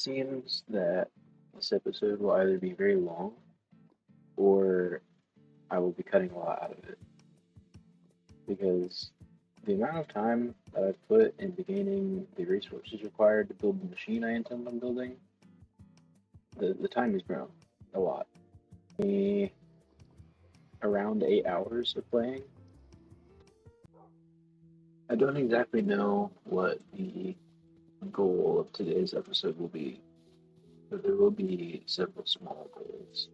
Seems that this episode will either be very long or I will be cutting a lot out of it because the amount of time that I've put into gaining the resources required to build the machine I intend on building, the time has grown a lot. Me around 8 hours of playing. I don't exactly know what the goal of today's episode will be, but there will be several small goals.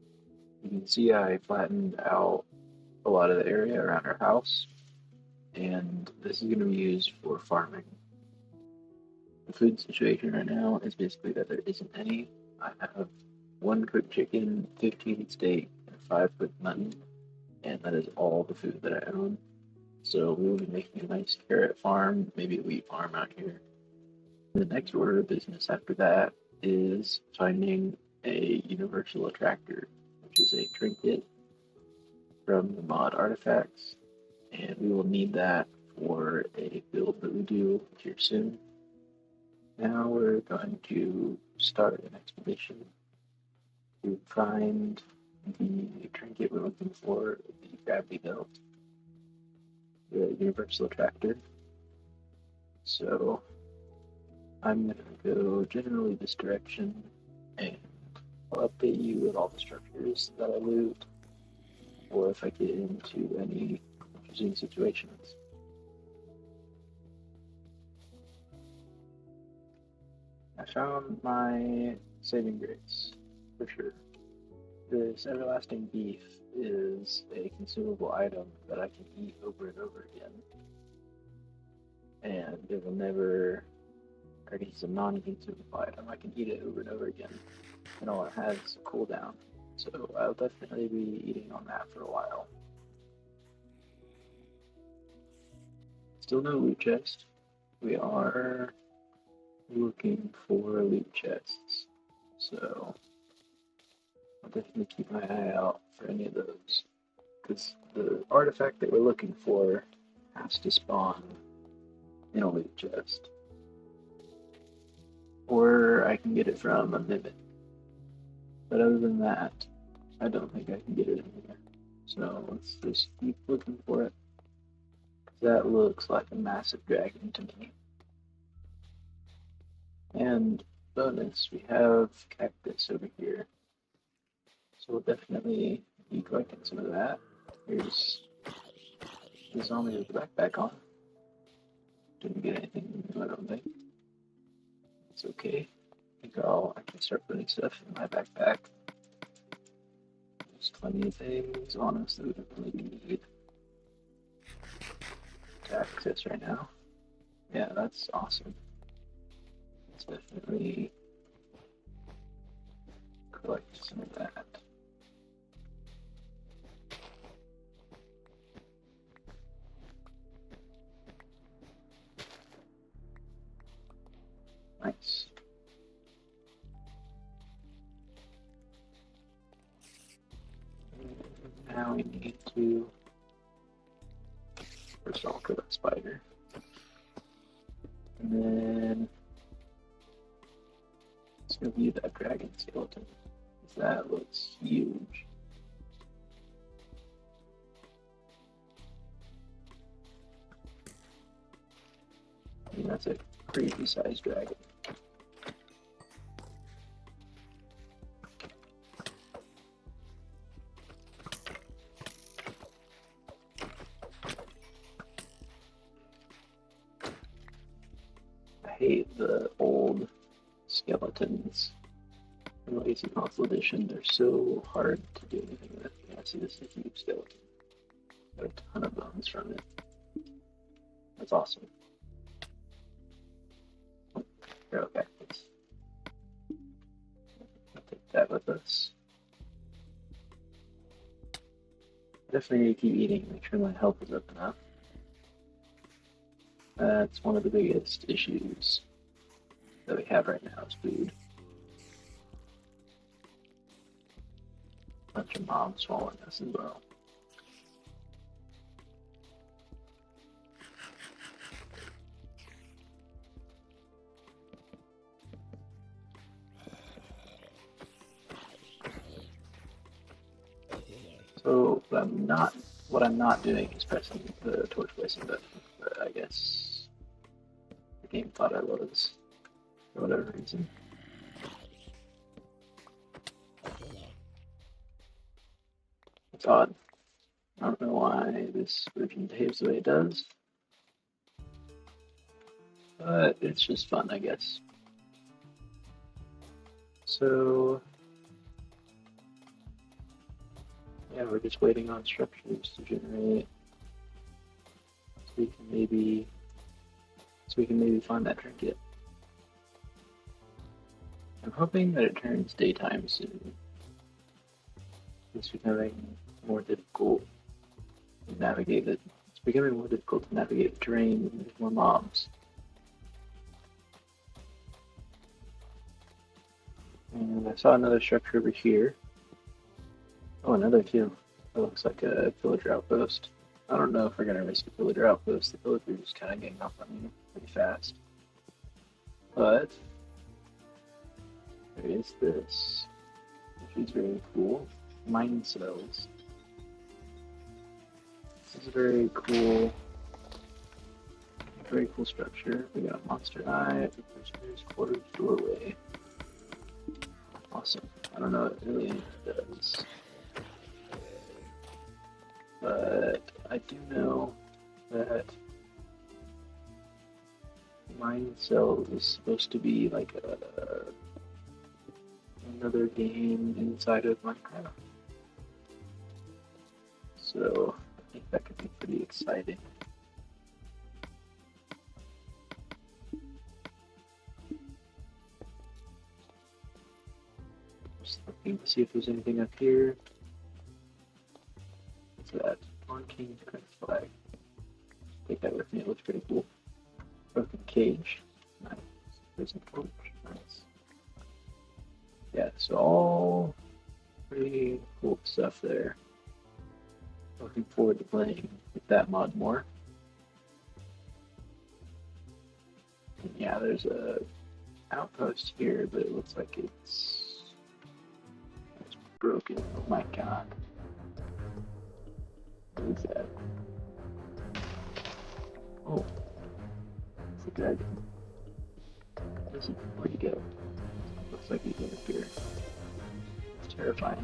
You can see I flattened out a lot of the area around our house, and this is going to be used for farming. The food situation right now is basically that there isn't any. I have one cooked chicken, 15 steak, and 5 cooked mutton, and that is all the food that I own. So we will be making a nice carrot farm, maybe a wheat farm out here. The next order of business after that is finding a Universal Attractor, which is a trinket from the mod artifacts, and we will need that for a build that we do here soon. Now we're going to start an expedition to find the trinket we're looking for, the gravity belt, the Universal Attractor. So I'm going to go generally this direction, and I'll update you with all the structures that I loot, or if I get into any confusing situations. I found my saving grace, for sure. This everlasting beef is a consumable item that I can eat over and over again. And it will never, or it's a non-consumable item. I can eat it over and over again. And all it has is a cooldown. So I'll definitely be eating on that for a while. Still no loot chest. We are looking for loot chests. So I'll definitely keep my eye out for any of those. Because the artifact that we're looking for has to spawn in a loot chest. Or I can get it from a mimic. But other than that, I don't think I can get it in here. So let's just keep looking for it. That looks like a massive dragon to me. And bonus, we have cactus over here. So we'll definitely be collecting some of that. Here's the zombie with the backpack on. Didn't get anything new, I don't think. It's okay. I can start putting stuff in my backpack. There's plenty of things on us that we don't really need to access right now. Yeah, that's awesome. Let's definitely collect some of that. Nice. Now we need to first of all kill that spider. And then let's go view that dragon skeleton. That looks huge. I mean, that's a crazy sized dragon. I hate the old skeletons in Lazy Console Edition. They're so hard to do anything with. Yeah, see, this is a huge skeleton. Got a ton of bones from it. That's awesome. Arrow cactus. I'll take that with us. Definitely need to keep eating, make sure my health is up enough. That's one of the biggest issues that we have right now is food. Bunch of mobs following us as well. So what I'm not doing is pressing the torch placing button, but I guess the game thought I was for whatever reason. It's odd. I don't know why this version behaves the way it does, but it's just fun, I guess. So yeah, we're just waiting on structures to generate so we can maybe find that trinket. I'm hoping that it turns daytime soon. It's becoming more difficult to navigate it. It's becoming more difficult to navigate the terrain when there's more mobs. And I saw another structure over here. Oh, another two. It looks like a villager outpost. I don't know if we're gonna risk a villager outpost. The villagers kind of getting up on me pretty fast. But there is this, which is very cool. Mine cells. This is a very cool structure. We got a monster eye, the prisoner's quarters doorway. Awesome. I don't know what really anything does, but I do know that Mine Cells is supposed to be like another game inside of Minecraft. So I think that could be pretty exciting. Just looking to see if there's anything up here. What's that? Torn King's Crest Flag. Take that with me, it looks pretty cool. Broken cage. Nice. Prison torch. Nice. Yeah, so all pretty cool stuff there. Looking forward to playing with that mod more. And yeah, there's a outpost here, but it looks like it's broken. Oh my god. What is that? Oh, it's a dragon. Where'd he go? Looks like he's over here. It's terrifying.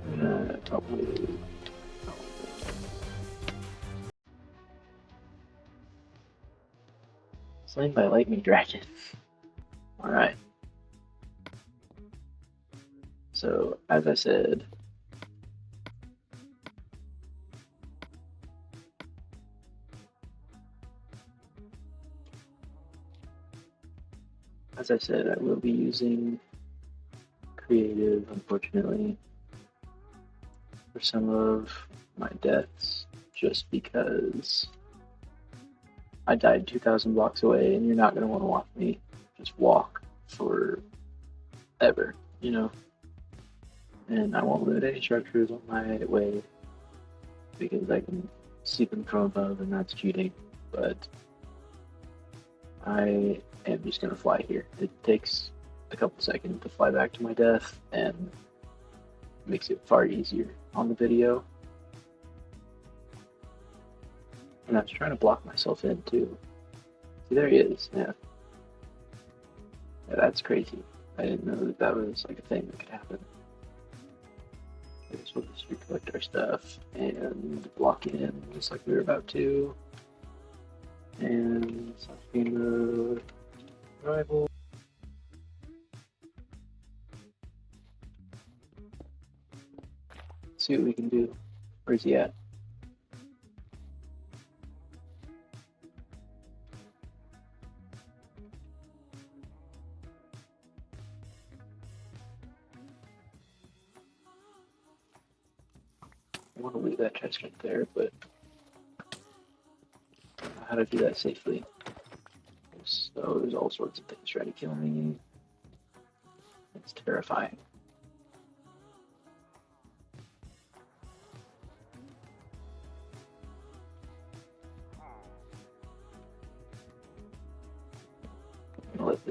I'm gonna probably. Slain by lightning dragons. Alright. So, as I said, I will be using creative, unfortunately, for some of my deaths, just because I died 2,000 blocks away, and you're not going to want to watch me just walk for ever, you know? And I won't loot any structures on my way, because I can see them from above, and that's cheating, but I am just going to fly here. It takes a couple seconds to fly back to my death, and makes it far easier on the video. And I was trying to block myself in too. See, there he is. Yeah, that's crazy. I didn't know that that was like a thing that could happen. I guess we'll just recollect our stuff and block in just like we were about to. And something the rival. See what we can do. Where's he at? I want to leave that chest right there, but I don't know how to do that safely. So there's all sorts of things trying to kill me. It's terrifying.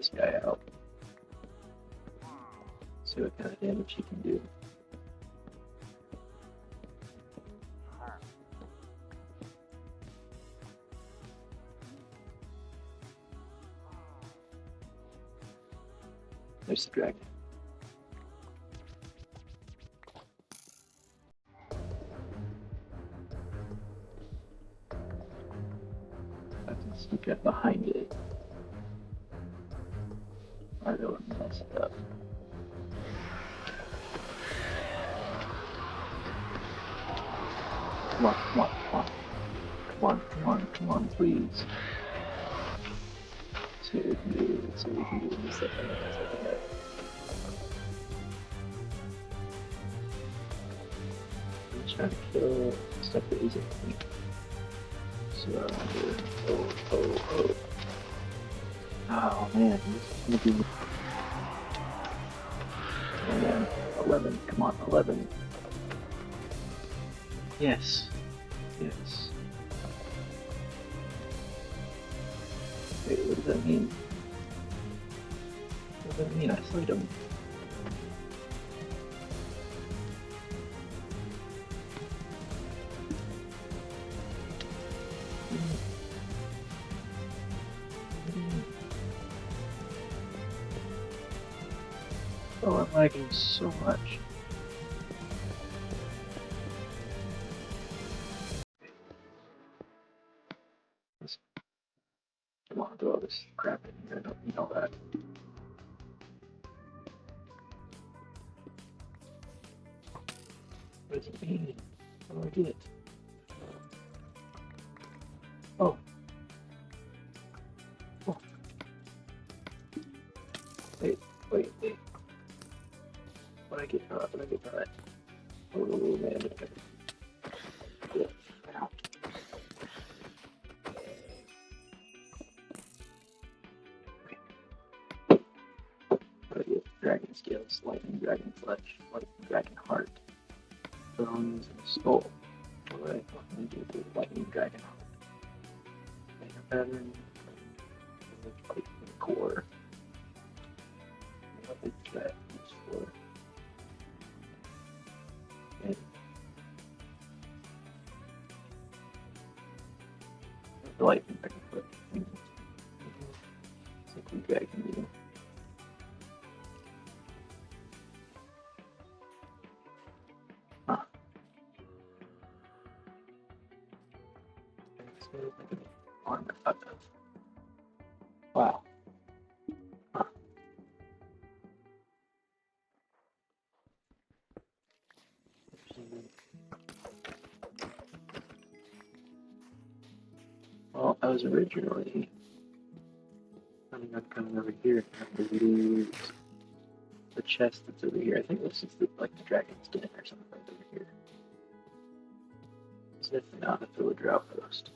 this guy out. See what kind of damage he can do. There's the dragon. I can sneak up behind it. I don't mess it up. Come on, come on, come on. Come on, come on, come on, please. See what we can do. Let's see what we can do in this second. I'm trying to kill stuff that isn't me. So, oh. Oh man, this is gonna be. Oh man, 11. Come on, 11. Yes. Yes. Wait, what does that mean? What does that mean? I slayed him. Oh, I'm lagging so much. Come on, throw all this crap in here. I don't need all that. What does it mean? How do I get it? Oh. Oh. Wait. When I get from it. Oh man. Yeah. Ow. What do I get? Dragon scales, lightning dragon flesh, lightning dragon heart, bones, and skull. What do I do with lightning dragon heart? Make a pattern, lightning core. What is that used for? Okay. The lightning dragon flesh. It's like we dragon do. Wow. Huh. Well, I was originally planning on coming over here and loot the chest that's over here. I think this is the dragon's den or something right over here. It's definitely not a villager outpost.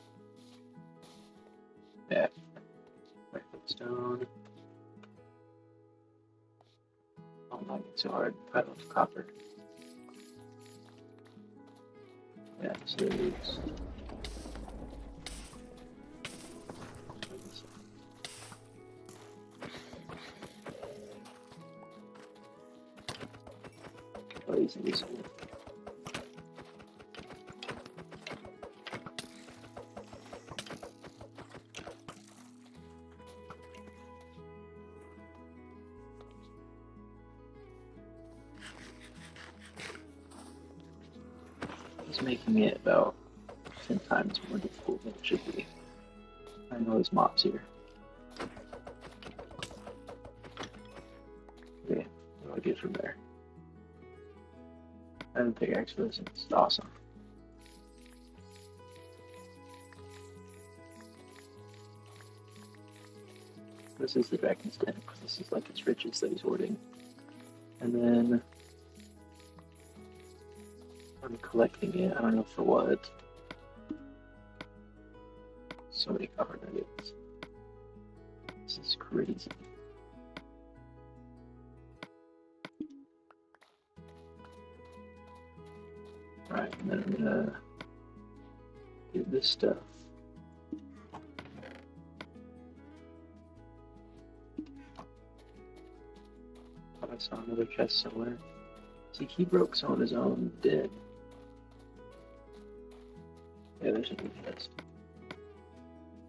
Yeah. Stone. Oh my, it's so hard. Pile of copper. Yeah, so it's. Oh, he's invisible. He's making it about 10 times more difficult than it should be. I know there's mobs here. Okay, what do I get from there? I don't think actually it's awesome. This is the dragon's den. This is like its riches that he's hoarding. And then I'm collecting it. I don't know for what. So many copper nuggets. This is crazy. Alright, and then I'm gonna do this stuff. I saw another chest somewhere. See, he broke some of his own dead. Yeah, there's a new chest.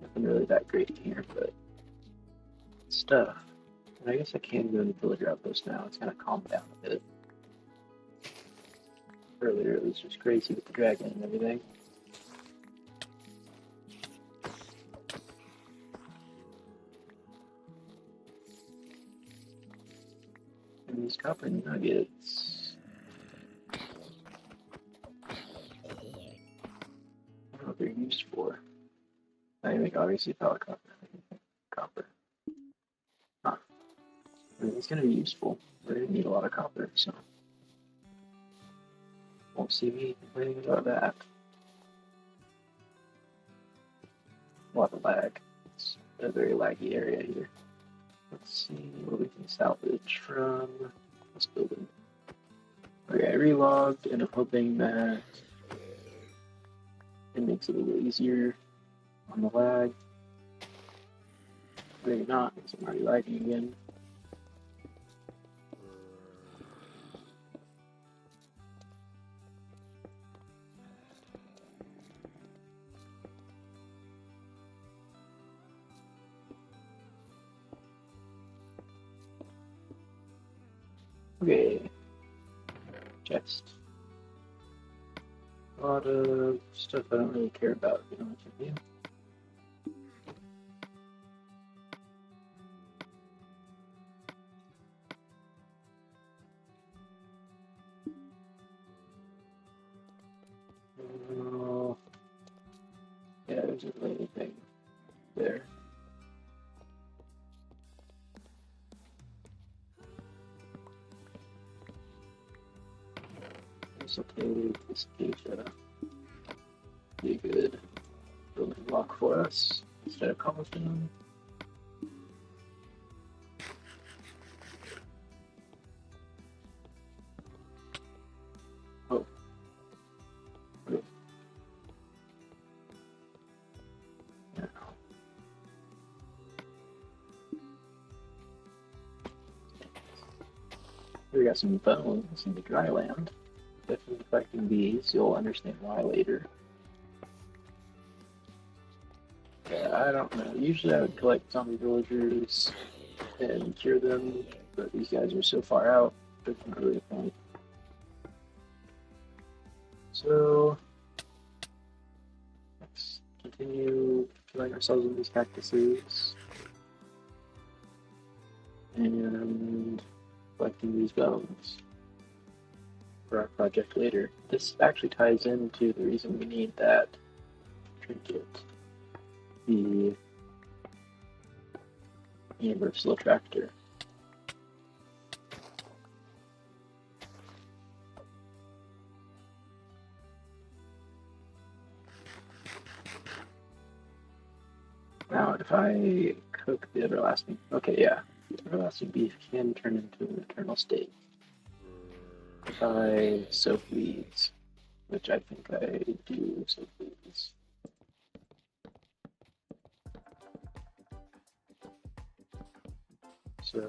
Nothing really that great in here, but stuff. And I guess I can go to the villager outpost now. It's kind of calmed down a bit. Earlier it was just crazy with the dragon and everything. And these copper nuggets. I don't know what they're used for. I mean, obviously power copper. Huh. I mean, it's going to be useful. We're going to need a lot of copper, so won't see me complaining about that. A lot of lag. It's a very laggy area here. Let's see what we can salvage from this building. Okay, I relogged and I'm hoping that it makes it a little easier on the lag. Maybe not, because I'm already lagging again. Okay, chest. A lot of stuff I don't really care about, to be honest with you. Yeah, there's a little thing there. This will take this Asia. Be a good building block for us instead of cobblestone. Oh. Okay. Now. Here we got some bones in the dry land. Definitely collecting these, you'll understand why later. Yeah, I don't know. Usually I would collect zombie villagers and cure them, but these guys are so far out, there's not really a point. So, let's continue killing ourselves with these cactuses and collecting these bones for our project later. This actually ties into the reason we need that trinket, the Universal Attractor. Now, if I cook the everlasting, okay, yeah, the everlasting beef can turn into an eternal steak. If I soak these, which I think I do soak these. So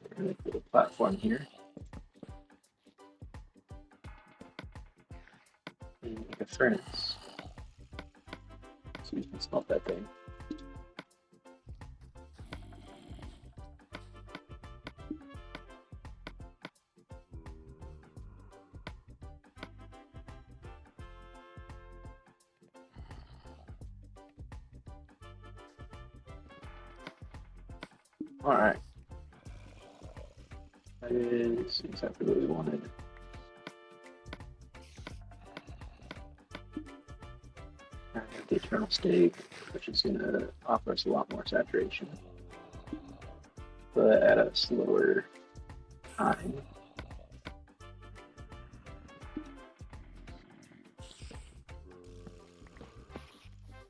we're gonna put a platform here. And make a furnace. So we can smelt that thing. Alright. That is exactly what we wanted. I have the eternal steak, which is going to offer us a lot more saturation, but at a slower time.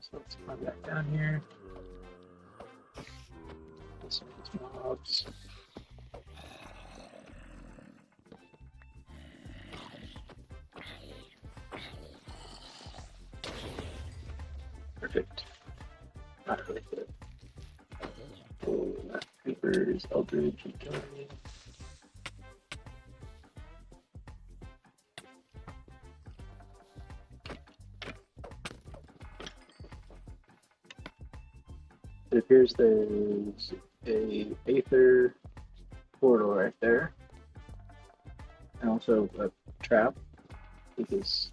So let's come back down here. Some of these mobs. Perfect. Not really good. Oh, that creeper's eldritch and killing me. It appears there's a Aether portal right there, and also a trap, because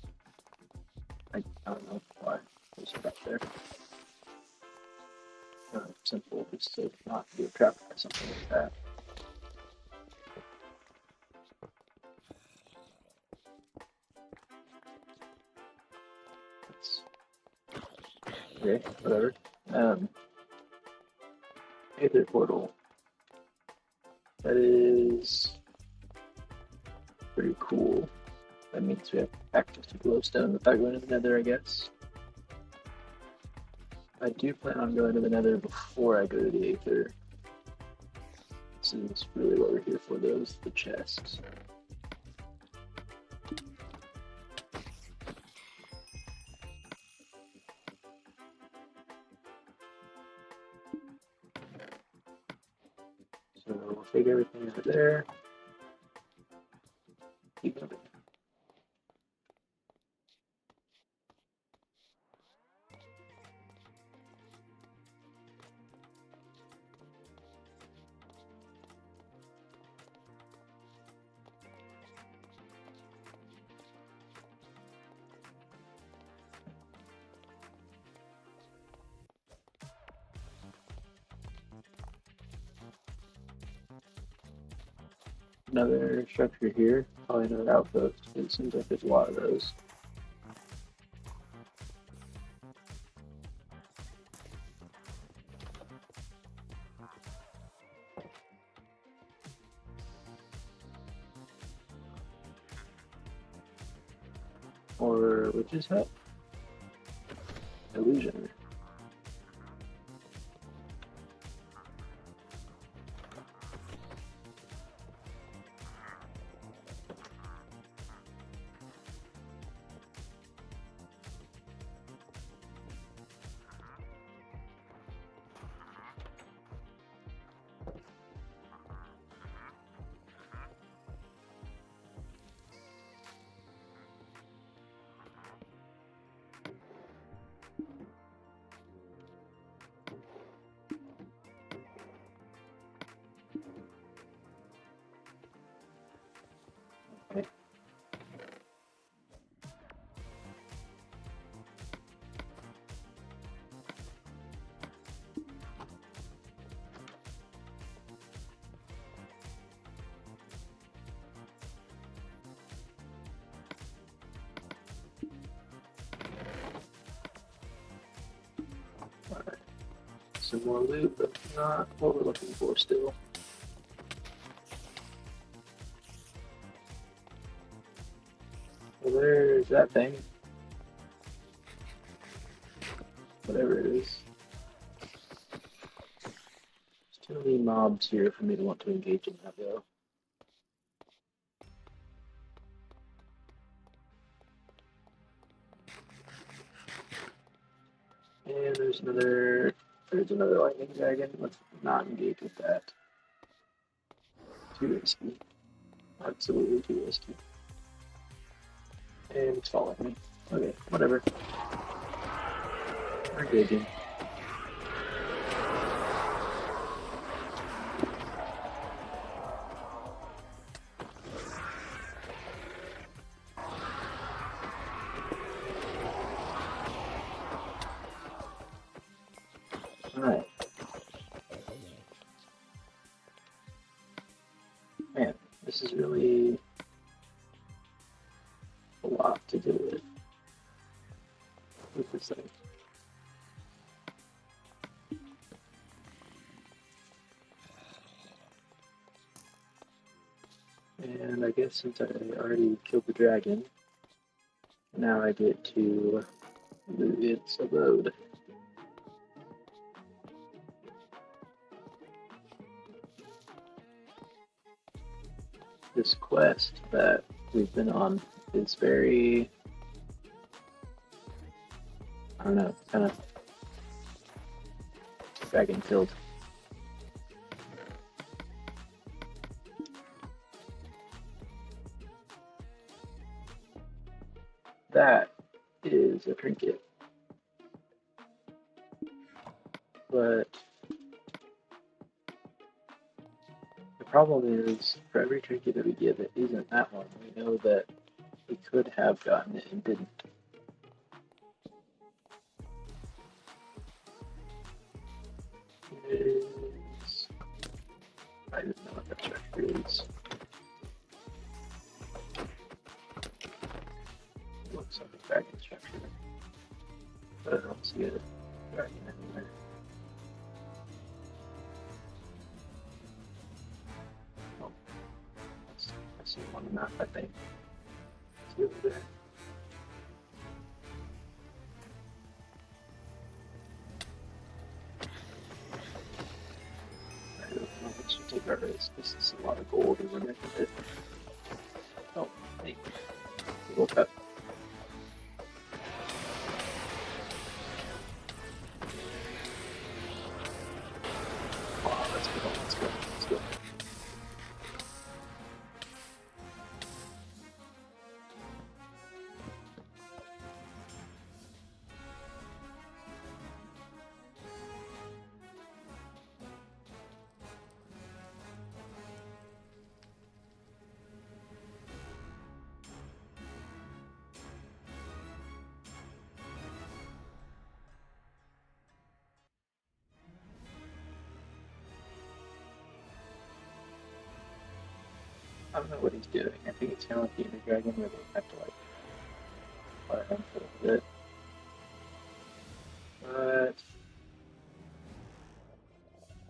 I don't know why there's a trap there. Simple, just to not be trapped by something like that. Okay, whatever. Aether portal. That is pretty cool. That means we have access to glowstone without going to the nether, I guess. I do plan on going to the nether before I go to the Aether. This is really what we're here for, the chests. So we'll take everything over there. Keep moving. Another structure here, probably another outpost. It seems like there's a lot of those. Or witch's hut? Illusion. Okay. Alright. Some more loot, but not what we're looking for still. Well, there's that thing. Whatever it is. There's too many mobs here for me to want to engage in that, though. And there's another lightning dragon. Let's not engage with that. Too risky. Absolutely too risky. And it's following me. Okay, whatever. We're engaging. Alright. Man, this is really a lot to do with this thing. And I guess since I already killed the dragon, now I get to loot its abode. This quest that we've been on is very, I don't know, kind of dragon filled. That is a trinket. But the problem is, for every trinket that we get that isn't that one, we know that we could have gotten it and didn't. It is... I don't know what that structure is. It looks like a dragon structure, but I don't see a dragon anywhere. Oh, I see one map, I think. See over there. I don't know, let's just take our risk. This is a lot of gold, and we're making it. Oh, hey, we woke up. Wow, let's go, let's go, let's go. I don't know what he's doing. I think it's kind of like the Ender Dragon where they have to like fire him for a bit. But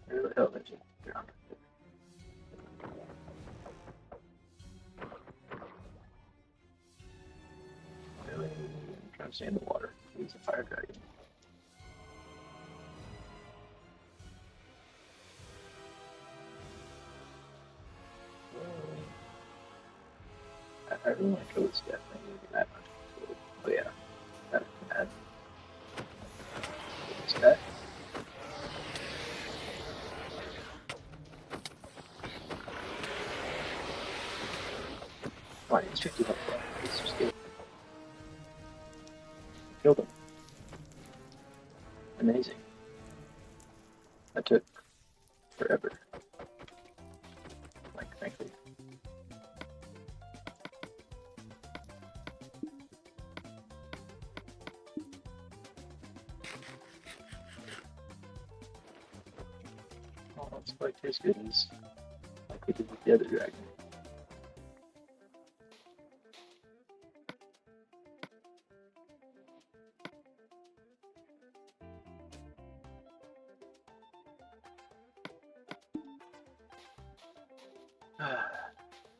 where the hell is it? Ground. Really? I'm trying to stay in the water. He's a fire dragon. I really want to kill this guy. Maybe that much. Oh yeah, that's bad. This guy. Fine, he's 50 health left. Let's just get him. Killed him. Amazing. That took forever. Like, frankly. Oh, it's quite as good as like we did with the other dragon.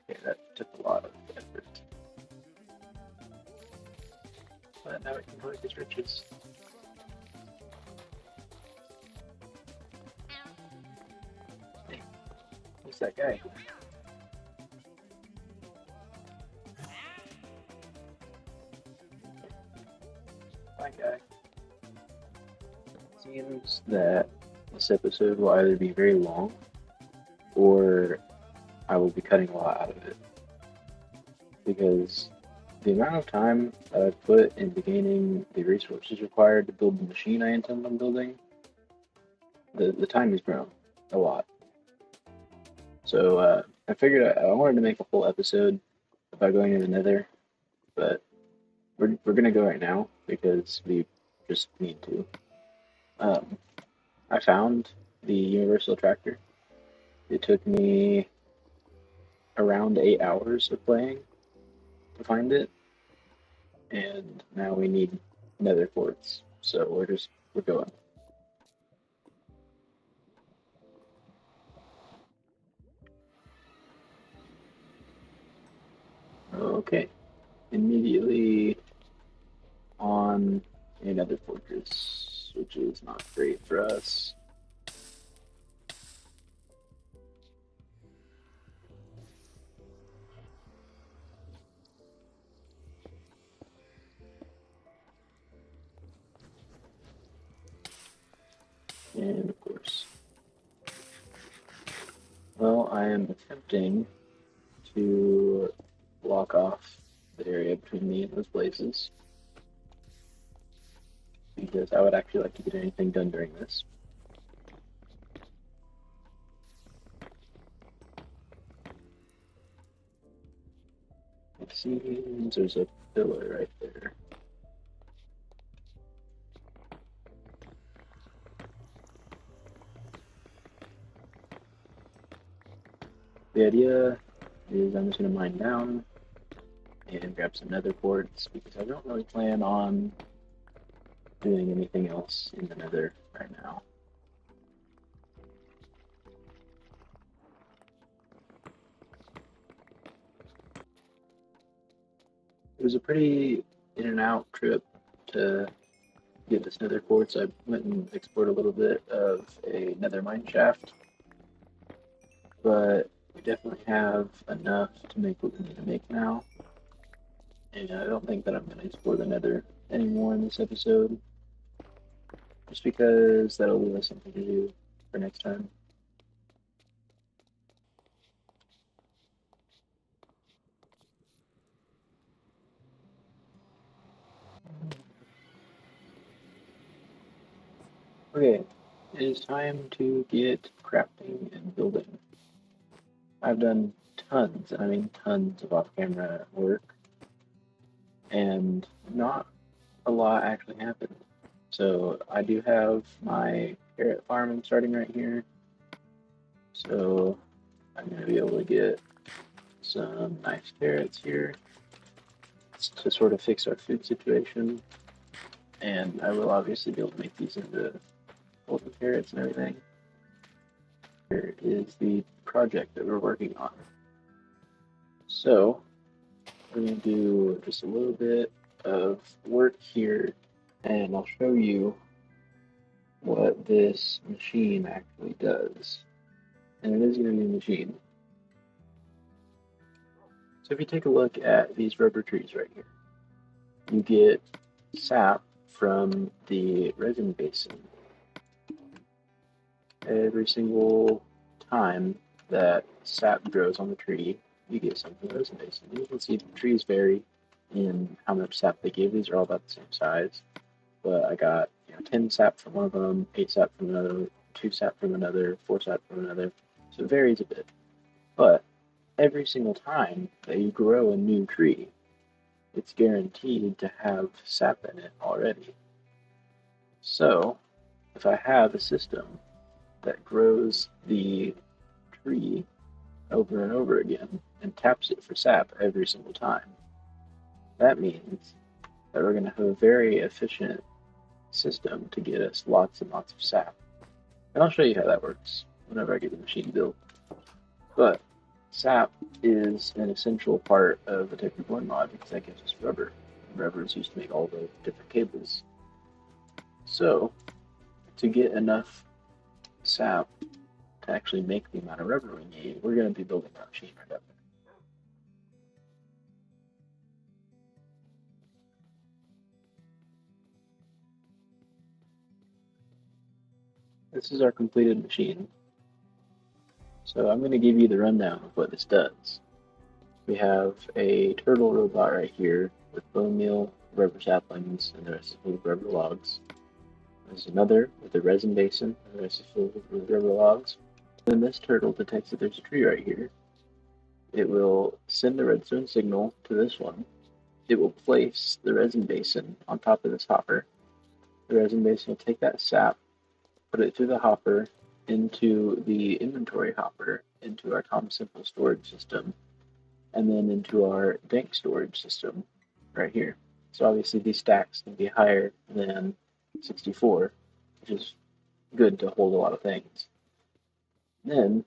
Okay, that took a lot of effort. But now we can collect his riches. Hey, who's that guy? Bye, guy. It seems that this episode will either be very long or I will be cutting a lot out of it. Because the amount of time that I've put into gaining the resources required to build the machine I intend on building, the time has grown a lot. So I figured I wanted to make a full episode about going to the Nether, but we're gonna go right now because we just need to. I found the Universal Attractor. It took me around 8 hours of playing to find it, and now we need Nether quartz, so we're going. Okay, immediately on another fortress, which is not great for us. And of course, well, I am attempting to block off the area between me and those places because I would actually like to get anything done during this. It seems there's a pillar right there. The idea is I'm just going to mine down and grab some nether quartz because I don't really plan on doing anything else in the nether right now. It was a pretty in and out trip to get this nether quartz. I went and explored a little bit of a nether mine shaft, but we definitely have enough to make what we need to make now. And I don't think that I'm going to explore the nether anymore in this episode, just because that'll leave us something to do for next time. Okay, it is time to get crafting and building. I've done tons, and I mean tons of off-camera work, and not a lot actually happened. So I do have my carrot farming starting right here. So I'm going to be able to get some nice carrots here to sort of fix our food situation. And I will obviously be able to make these into golden carrots and everything. Here is the project that we're working on. So we're going to do just a little bit of work here, and I'll show you what this machine actually does. And it is going to be a machine. So if you take a look at these rubber trees right here, you get sap from the resin basin. Every single time that sap grows on the tree, you get some from the resin basin. You can see the trees vary in how much sap they give. These are all about the same size, but I got 10 sap from one of them, 8 sap from another, 2 sap from another, 4 sap from another. So it varies a bit. But every single time that you grow a new tree, it's guaranteed to have sap in it already. So if I have a system that grows the tree over and over again and taps it for sap every single time, that means that we're going to have a very efficient system to get us lots and lots of sap. And I'll show you how that works whenever I get the machine built. But sap is an essential part of the Technic 1 mod because that gives us rubber. Rubber is used to make all the different cables. So, to get enough sap to actually make the amount of rubber we need, we're going to be building our machine right up there. This is our completed machine. So I'm going to give you the rundown of what this does. We have a turtle robot right here with bone meal, rubber saplings, and the rest is full of rubber logs. There's another with a resin basin, and the rest is full of rubber logs. When this turtle detects that there's a tree right here, it will send the redstone signal to this one. It will place the resin basin on top of this hopper. The resin basin will take that sap, put it through the hopper, into the inventory hopper, into our Tom Simple storage system, and then into our dank storage system right here. So obviously these stacks can be higher than 64, which is good to hold a lot of things. Then,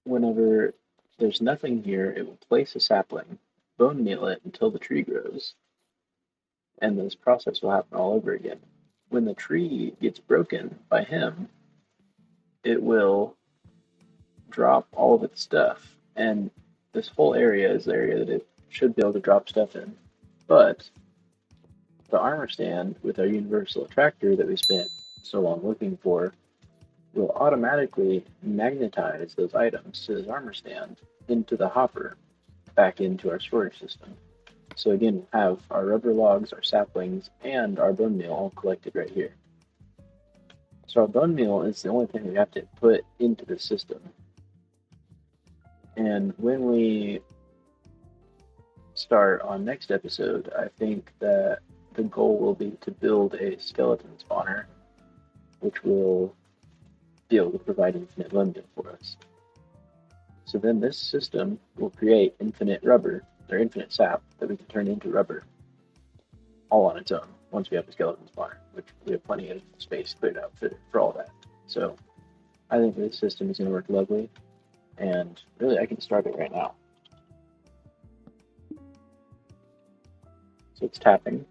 whenever there's nothing here, it will place a sapling, bone meal it until the tree grows, and this process will happen all over again. When the tree gets broken by him, it will drop all of its stuff, and this whole area is the area that it should be able to drop stuff in. But the armor stand with our Universal Attractor that we spent so long looking for will automatically magnetize those items to this armor stand into the hopper back into our storage system. So again, we'll have our rubber logs, our saplings, and our bone meal all collected right here. So our bone meal is the only thing we have to put into the system. And when we start on next episode, I think that the goal will be to build a skeleton spawner, which will be able to provide infinite bone meal for us. So then this system will create infinite rubber, or infinite sap, that we can turn into rubber, all on its own, once we have the skeleton spawner, which we have plenty of space cleared out for all that. So I think this system is going to work lovely, and really I can start it right now. So it's tapping.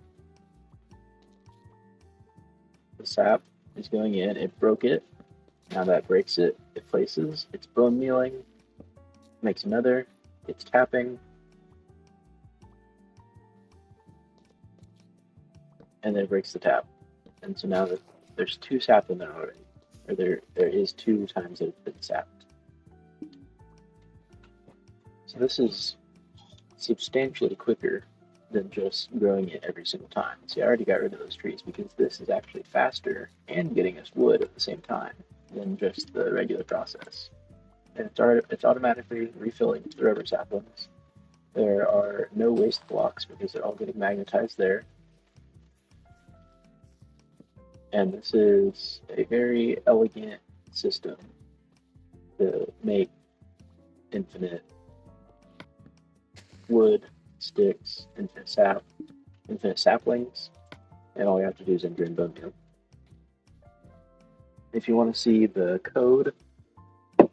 The sap is going in, it broke it. Now that breaks it, it places, it's bone mealing, makes another, it's tapping, and then it breaks the tap. And so now there's 2 sap in there already, or there is 2 times that it's been sapped. So this is substantially quicker than just growing it every single time. See, I already got rid of those trees because this is actually faster and getting us wood at the same time than just the regular process. And it's automatically refilling the rubber saplings. There are no waste blocks because they're all getting magnetized there. And this is a very elegant system to make infinite wood, sticks, infinite sap, infinite saplings, and all you have to do is enter in bone meal. If you want to see the code,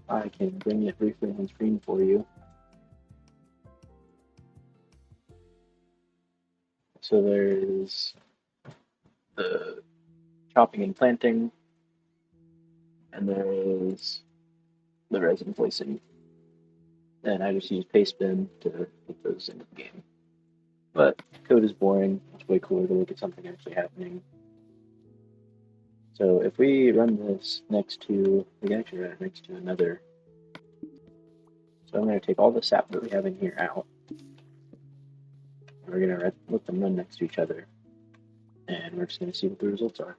I can bring it briefly on screen for you. So there's the chopping and planting, and there is the resin placing. And I just use pastebin to put those into the game. But code is boring. It's way cooler to look at something actually happening. So if we run this next to, we can actually run it next to another. So I'm going to take all the sap that we have in here out. We're going to let them run next to each other. And we're just going to see what the results are.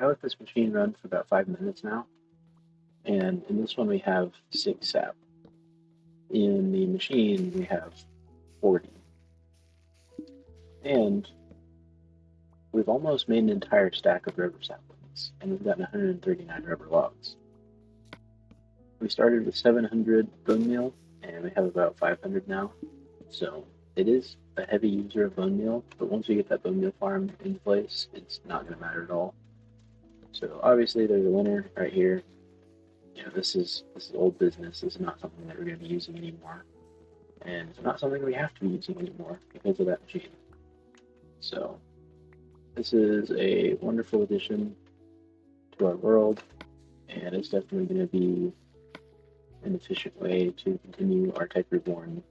I let this machine run for about 5 minutes now. And in this one we have 6 sap. In the machine we have 40. And we've almost made an entire stack of rubber saplings, and we've gotten 139 rubber logs. We started with 700 bone meal, and we have about 500 now. So it is a heavy user of bone meal, but once we get that bone meal farm in place, it's not going to matter at all. So obviously there's a winner right here. You know, this is old business. This is not something that we're going to be using anymore, and it's not something we have to be using anymore because of that machine. So this is a wonderful addition to our world, and it's definitely going to be an efficient way to continue our Tech Reborn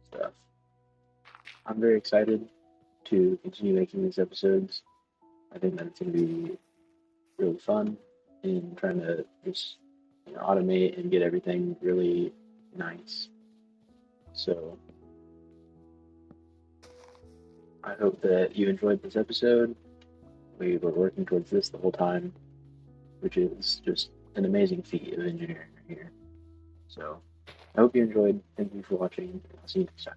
stuff. I'm very excited to continue making these episodes. I think that it's going to be really fun in trying to just automate and get everything really nice. So I hope that you enjoyed this episode. We were working towards this the whole time, which is just an amazing feat of engineering right here. So I hope you enjoyed. Thank you for watching. I'll see you next time.